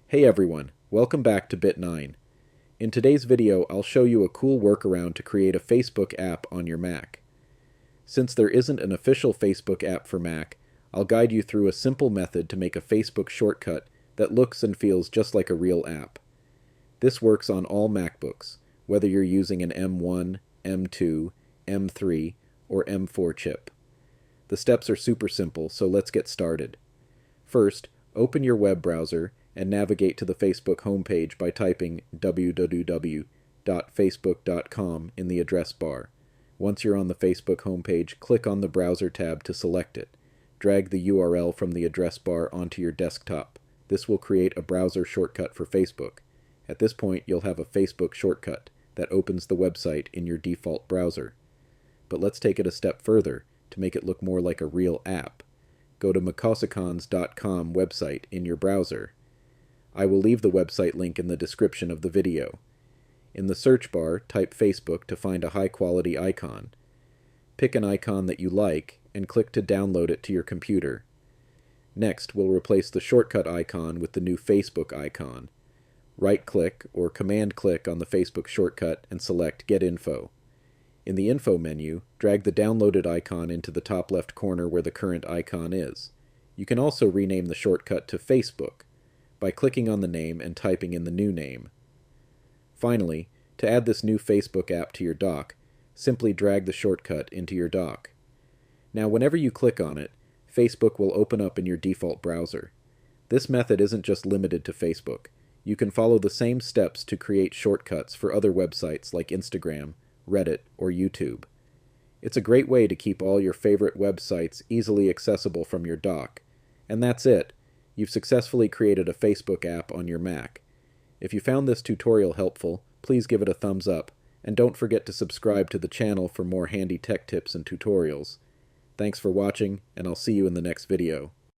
Hey everyone, welcome back to Bit9. In today's video, I'll show you a cool workaround to create a Facebook app on your Mac. Since there isn't an official Facebook app for Mac, I'll guide you through a simple method to make a Facebook shortcut that looks and feels just like a real app. This works on all MacBooks, whether you're using an M1, M2, M3, or M4 chip. The steps are super simple, so let's get started. First, open your web browser and navigate to the Facebook homepage by typing www.facebook.com in the address bar. Once you're on the Facebook homepage, click on the Browser tab to select it. Drag the URL from the address bar onto your desktop. This will create a browser shortcut for Facebook. At this point, you'll have a Facebook shortcut that opens the website in your default browser. But let's take it a step further to make it look more like a real app. Go to macausicons.com website in your browser. I will leave the website link in the description of the video. In the search bar, type Facebook to find a high-quality icon. Pick an icon that you like and click to download it to your computer. Next, we'll replace the shortcut icon with the new Facebook icon. Right-click or Command-click on the Facebook shortcut and select Get Info. In the Info menu, drag the downloaded icon into the top left corner where the current icon is. You can also rename the shortcut to Facebook by clicking on the name and typing in the new name. Finally, to add this new Facebook app to your dock, simply drag the shortcut into your dock. Now, whenever you click on it, Facebook will open up in your default browser. This method isn't just limited to Facebook. You can follow the same steps to create shortcuts for other websites like Instagram, Reddit, or YouTube. It's a great way to keep all your favorite websites easily accessible from your dock. And that's it. You've successfully created a Facebook app on your Mac. If you found this tutorial helpful, please give it a thumbs up, and don't forget to subscribe to the channel for more handy tech tips and tutorials. Thanks for watching, and I'll see you in the next video.